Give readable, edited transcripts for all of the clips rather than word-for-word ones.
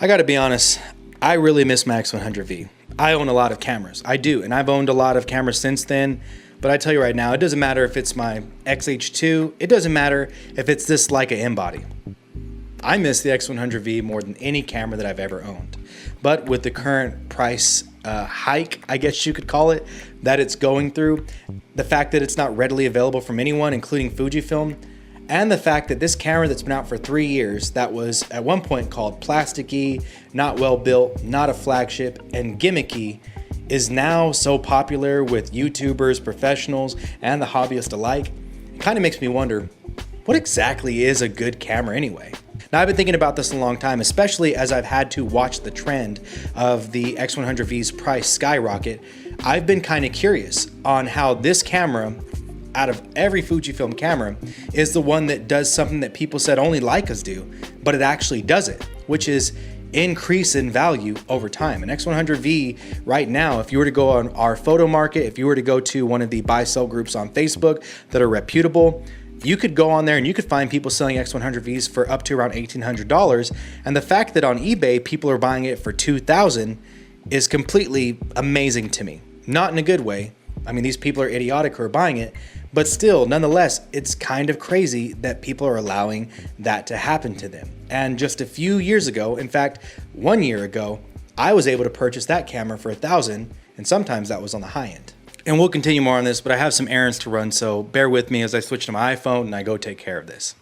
I gotta be honest, I really miss my X100V. I own a lot of cameras. I do, and I've owned a lot of cameras since then. But I tell you right now, it doesn't matter if it's my XH2, it doesn't matter if it's this Leica M-body. I miss the X100V more than any camera that I've ever owned. But with the current price hike, I guess you could call it, that it's going through, the fact that it's not readily available from anyone, including Fujifilm, and the fact that this camera that's been out for 3 years, that was at one point called plasticky, not well built, not a flagship, and gimmicky, is now so popular with YouTubers, professionals, and the hobbyists alike, it kind of makes me wonder, what exactly is a good camera anyway? Now, I've been thinking about this a long time, especially as I've had to watch the trend of the X100V's price skyrocket. I've been kind of curious on how this camera, out of every Fujifilm camera, is the one that does something that people said only Leicas do, but it actually does it, which is increase in value over time. An X100V right now, if you were to go on our photo market, if you were to go to one of the buy-sell groups on Facebook that are reputable, you could go on there and you could find people selling X100Vs for up to around $1,800. And the fact that on eBay, people are buying it for $2,000 is completely amazing to me. Not in a good way. I mean, these people are idiotic who are buying it, but still, nonetheless, it's kind of crazy that people are allowing that to happen to them. And just a few years ago, in fact, 1 year ago, I was able to purchase that camera for $1,000, and sometimes that was on the high end. And we'll continue more on this, but I have some errands to run, so bear with me as I switch to my iPhone and I go take care of this.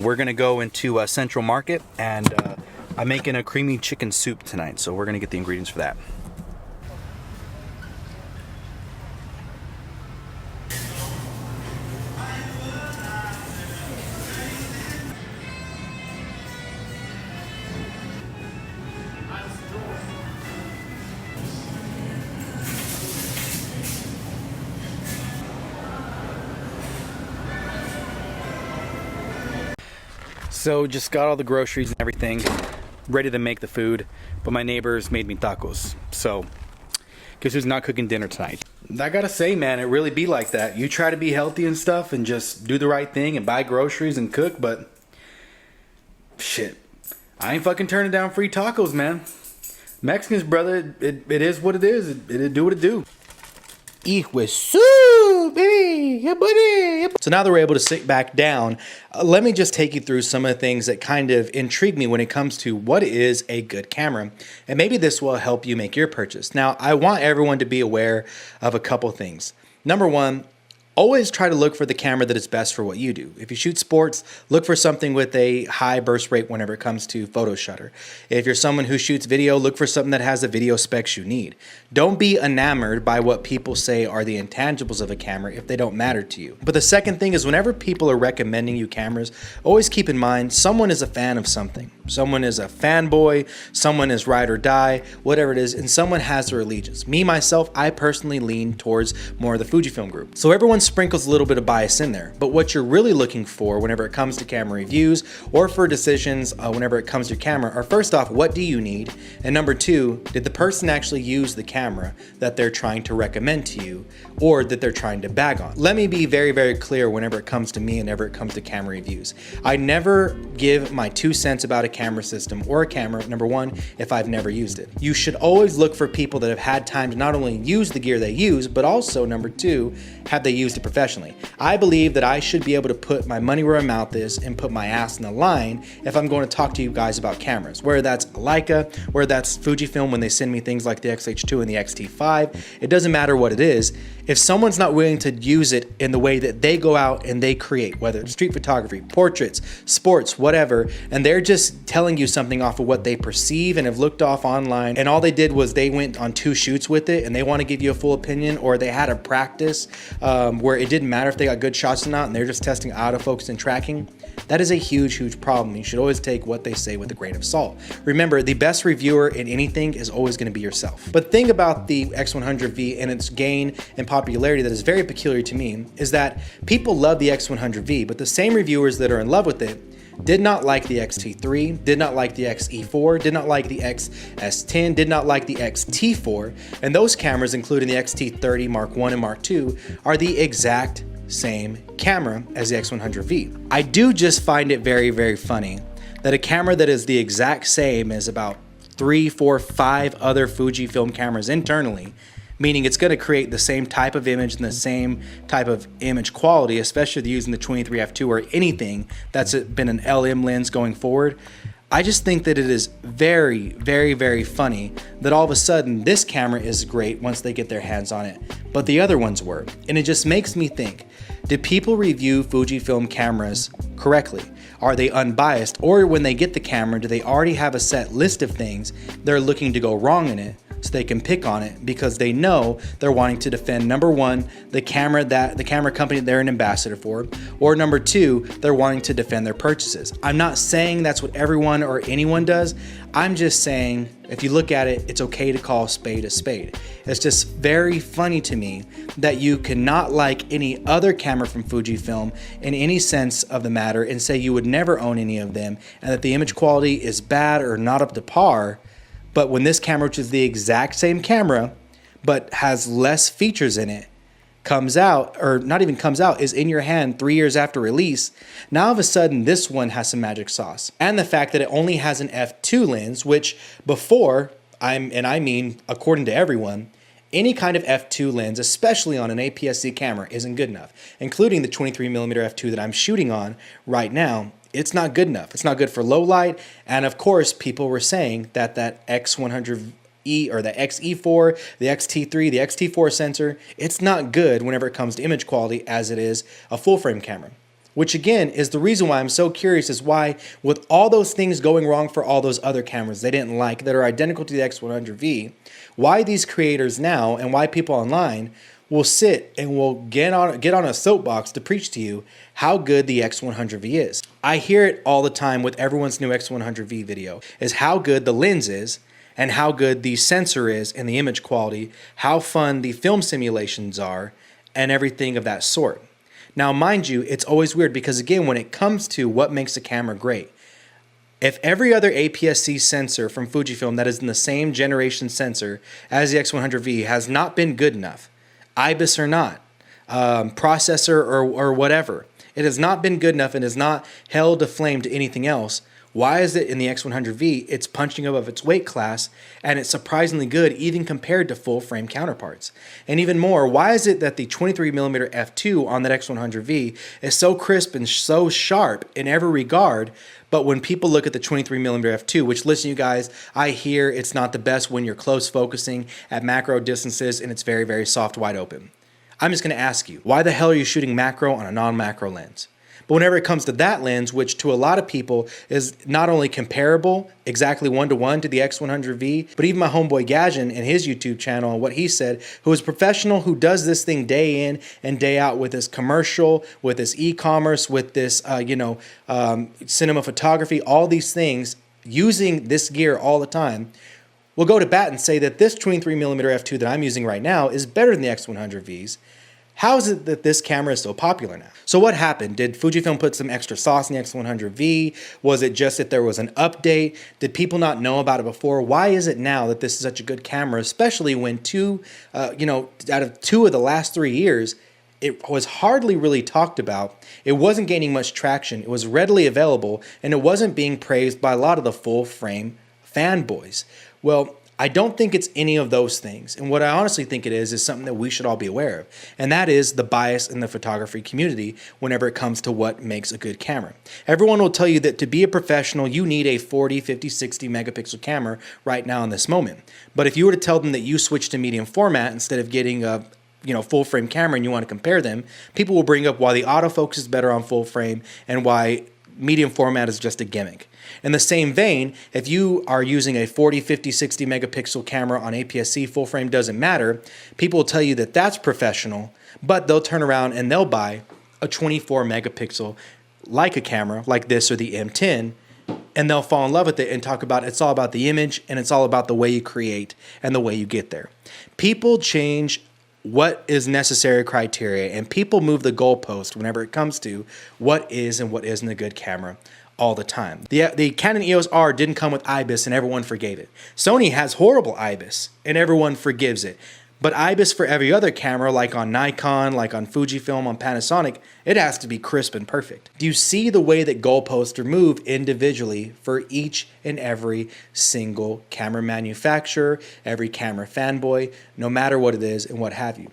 We're gonna go into Central Market, and I'm making a creamy chicken soup tonight, so we're gonna get the ingredients for that. So just got all the groceries and everything ready to make the food, but my neighbors made me tacos. So guess who's not cooking dinner tonight? I gotta say, man, it really be like that. You try to be healthy and stuff and just do the right thing and buy groceries and cook, but shit, I ain't fucking turning down free tacos, man. Mexicans, brother, it is what it is. It do what it do. Eat with soup, baby, yeah, buddy. So now that we're able to sit back down, let me just take you through some of the things that kind of intrigue me when it comes to what is a good camera. And maybe this will help you make your purchase. Now, I want everyone to be aware of a couple things. Number one, always try to look for the camera that is best for what you do. If you shoot sports, look for something with a high burst rate whenever it comes to photo shutter. If you're someone who shoots video, look for something that has the video specs you need. Don't be enamored by what people say are the intangibles of a camera if they don't matter to you. But the second thing is, whenever people are recommending you cameras, always keep in mind someone is a fan of something. Someone is a fanboy, someone is ride or die, whatever it is, and someone has their allegiance. Me, myself, I personally lean towards more of the Fujifilm group. So everyone sprinkles a little bit of bias in there, but what you're really looking for whenever it comes to camera reviews or for decisions whenever it comes to camera are, first off, what do you need? And number two, did the person actually use the camera that they're trying to recommend to you or that they're trying to bag on? Let me be very, very clear whenever it comes to me and whenever it comes to camera reviews. I never give my 2 cents about a camera system or a camera, number one, if I've never used it. You should always look for people that have had time to not only use the gear they use, but also, number two, have they used it professionally. I believe that I should be able to put my money where my mouth is and put my ass in the line if I'm going to talk to you guys about cameras, whether that's Leica, whether that's Fujifilm when they send me things like the XH2 and the X-T5. It doesn't matter what it is. If someone's not willing to use it in the way that they go out and they create, whether it's street photography, portraits, sports, whatever, and they're just telling you something off of what they perceive and have looked off online, and all they did was they went on 2 shoots with it and they want to give you a full opinion, or they had a practice where it didn't matter if they got good shots or not and they're just testing autofocus and tracking, that is a huge, huge problem. You should always take what they say with a grain of salt. Remember, the best reviewer in anything is always going to be yourself. But the thing about the X100V and its gain and popularity that is very peculiar to me is that people love the X100V, but the same reviewers that are in love with it did not like the X-T3, did not like the X-E4, did not like the XS10, did not like the X-T4, and those cameras, including the X-T30 Mark I and Mark II, are the exact same camera as the X100V. I do just find it very, very funny that a camera that is the exact same as about 3, 4, 5 other Fujifilm cameras internally, meaning it's going to create the same type of image and the same type of image quality, especially if you're using the 23 f2 or anything that's been an LM lens going forward. I just think that it is very, very, very funny that all of a sudden this camera is great once they get their hands on it, but the other ones were. And it just makes me think, did people review Fujifilm cameras correctly? Are they unbiased? Or when they get the camera, do they already have a set list of things they're looking to go wrong in it, so they can pick on it because they know they're wanting to defend, number one, the camera company they're an ambassador for, or number two, they're wanting to defend their purchases. I'm not saying that's what everyone or anyone does. I'm just saying, if you look at it, it's okay to call a spade a spade. It's just very funny to me that you cannot like any other camera from Fujifilm in any sense of the matter and say you would never own any of them and that the image quality is bad or not up to par. But when this camera, which is the exact same camera, but has less features in it, comes out, or not even comes out, is in your hand 3 years after release, now all of a sudden this one has some magic sauce. And the fact that it only has an f2 lens, which before, I mean according to everyone, any kind of f2 lens, especially on an APS-C camera, isn't good enough, including the 23mm f2 that I'm shooting on right now. It's not good enough. It's not good for low light. And of course, people were saying that that X100E or the XE4, the X-T3, the X-T4 sensor, it's not good whenever it comes to image quality as it is a full frame camera. Which again is the reason why I'm so curious is why, with all those things going wrong for all those other cameras they didn't like that are identical to the X100V, why these creators now and why people online will sit and will get on a soapbox to preach to you how good the X100V is. I hear it all the time with everyone's new X100V video, is how good the lens is and how good the sensor is and the image quality, how fun the film simulations are, and everything of that sort. Now, mind you, it's always weird because again, when it comes to what makes a camera great, if every other APS-C sensor from Fujifilm that is in the same generation sensor as the X100V has not been good enough, IBIS or not, processor or whatever, it has not been good enough and has not held a flame to anything else. Why is it in the X100V it's punching above its weight class and it's surprisingly good even compared to full frame counterparts? And even more, why is it that the 23mm f2 on that X100V is so crisp and so sharp in every regard, but when people look at the 23mm f2, which listen you guys, I hear it's not the best when you're close focusing at macro distances and it's very, very soft wide open. I'm just going to ask you, why the hell are you shooting macro on a non-macro lens? But whenever it comes to that lens, which to a lot of people is not only comparable, exactly 1-to-1 to the X100V, but even my homeboy Gajan in his YouTube channel, what he said, who is a professional who does this thing day in and day out with his commercial, with his e-commerce, with this, cinema photography, all these things, using this gear all the time, will go to bat and say that this 23mm f2 that I'm using right now is better than the X100Vs. How is it that this camera is so popular now? So what happened? Did Fujifilm put some extra sauce in the X100V? Was it just that there was an update? Did people not know about it before? Why is it now that this is such a good camera, especially when out of 2 of the last 3 years, it was hardly really talked about. It wasn't gaining much traction. It was readily available, and it wasn't being praised by a lot of the full frame fanboys. Well, I don't think it's any of those things. And what I honestly think it is something that we should all be aware of. And that is the bias in the photography community whenever it comes to what makes a good camera. Everyone will tell you that to be a professional, you need a 40, 50, 60 megapixel camera right now in this moment. But if you were to tell them that you switch to medium format instead of getting a full frame camera and you want to compare them, people will bring up why the autofocus is better on full frame and why medium format is just a gimmick. In the same vein, if you are using a 40, 50, 60 megapixel camera on APS-C, full frame doesn't matter, people will tell you that that's professional, but they'll turn around and they'll buy a 24 megapixel Leica camera like this or the M10, and they'll fall in love with it and talk about it's all about the image and it's all about the way you create and the way you get there. People change what is necessary criteria, and people move the goalpost whenever it comes to what is and what isn't a good camera all the time. The Canon EOS R didn't come with IBIS and everyone forgave it. Sony has horrible IBIS and everyone forgives it. But IBIS for every other camera, like on Nikon, like on Fujifilm, on Panasonic, it has to be crisp and perfect. Do you see the way that goalposts are moved individually for each and every single camera manufacturer, every camera fanboy, no matter what it is and what have you?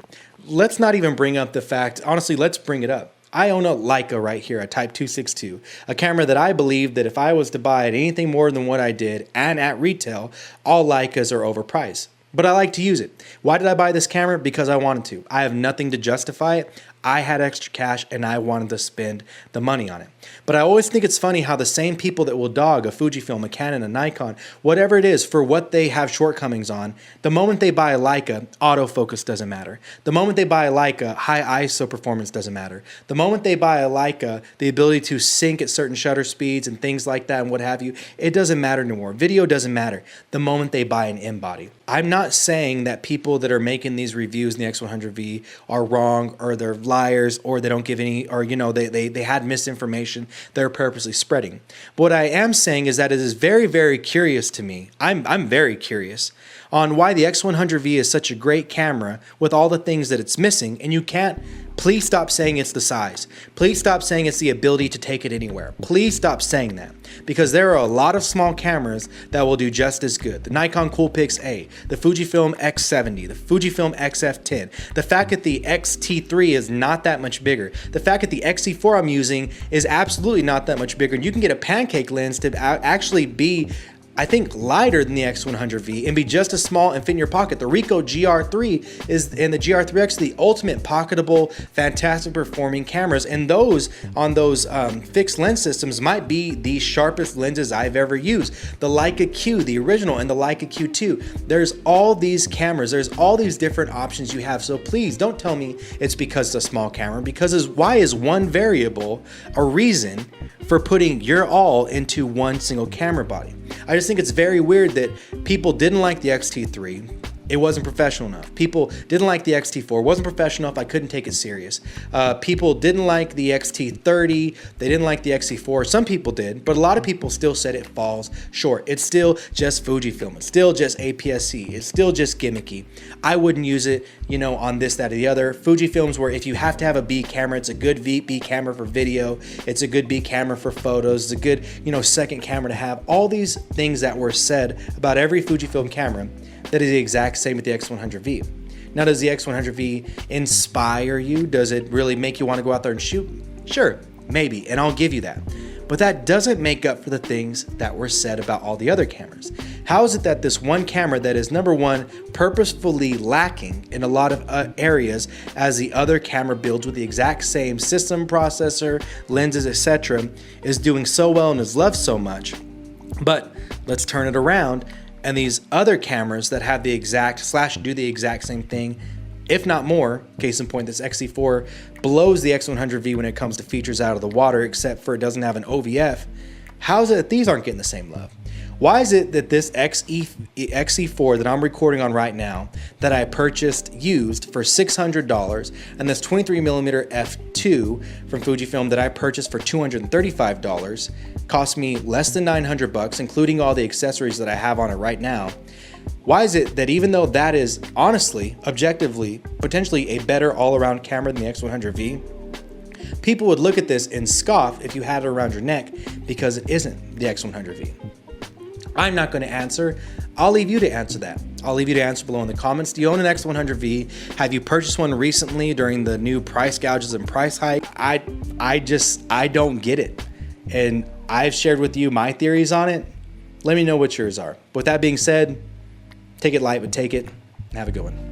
Let's not even bring up the fact, honestly, let's bring it up. I own a Leica right here, a Type 262, a camera that I believe that if I was to buy it anything more than what I did and at retail, all Leicas are overpriced. But I like to use it. Why did I buy this camera? Because I wanted to. I have nothing to justify it. I had extra cash and I wanted to spend the money on it. But I always think it's funny how the same people that will dog a Fujifilm, a Canon, a Nikon, whatever it is for what they have shortcomings on, the moment they buy a Leica, autofocus doesn't matter. The moment they buy a Leica, high ISO performance doesn't matter. The moment they buy a Leica, the ability to sync at certain shutter speeds and things like that and what have you, it doesn't matter anymore. Video doesn't matter the moment they buy an in-body. I'm not saying that people that are making these reviews in the X100V are wrong or they're liars or they don't give any, or they had misinformation they're purposely spreading. But what I am saying is that it is very, very curious to me. I'm very curious on why the X100V is such a great camera with all the things that it's missing, and you can't. Please stop saying it's the size. Please stop saying it's the ability to take it anywhere. Please stop saying that, because there are a lot of small cameras that will do just as good. The Nikon Coolpix A, the Fujifilm X70, the Fujifilm XF10, the fact that the X-T3 is not that much bigger, the fact that the X-C4 I'm using is absolutely not that much bigger, and you can get a pancake lens to actually be, I think, lighter than the X100V and be just as small and fit in your pocket. The Ricoh GR3 is, and the GR3X, the ultimate pocketable, fantastic performing cameras, and those on those fixed lens systems might be the sharpest lenses I've ever used. The Leica Q, the original, and the Leica Q2. There's all these cameras. There's all these different options you have. So please don't tell me it's because it's a small camera, because why is one variable a reason for putting your all into one single camera body? I just think it's very weird that people didn't like the X-T3. It wasn't professional enough. People didn't like the X-T4. It wasn't professional enough. I couldn't take it serious. People didn't like the X-T30. They didn't like the X-C4. Some people did, but a lot of people still said it falls short. It's still just Fujifilm. It's still just APS-C. It's still just gimmicky. I wouldn't use it, on this, that, or the other. Fujifilms where if you have to have a B camera, it's a good B camera for video. It's a good B camera for photos. It's a good, second camera to have. All these things that were said about every Fujifilm camera, that is the exact same with the X100V. Now, does the X100V inspire you? Does it really make you want to go out there and shoot? Sure, maybe, and I'll give you that. But that doesn't make up for the things that were said about all the other cameras. How is it that this one camera that is, number one, purposefully lacking in a lot of areas as the other camera builds with the exact same system, processor, lenses, etc., is doing so well and is loved so much? But let's turn it around, and these other cameras that have the exact / do the exact same thing, if not more, case in point, this X-C4 blows the X100V when it comes to features out of the water, except for it doesn't have an OVF. How is it that these aren't getting the same love? Why is it that this X-C4 that I'm recording on right now, that I purchased used for $600, and this 23mm f2 from Fujifilm that I purchased for $235, cost me less than $900, including all the accessories that I have on it right now? Why is it that even though that is honestly, objectively, potentially a better all-around camera than the X100V, people would look at this and scoff if you had it around your neck because it isn't the X100V? I'm not going to answer. I'll leave you to answer that. I'll leave you to answer below in the comments. Do you own an X100V? Have you purchased one recently during the new price gouges and price hike? I don't get it. And I've shared with you my theories on it. Let me know what yours are. With that being said, take it light, but take it, and have a good one.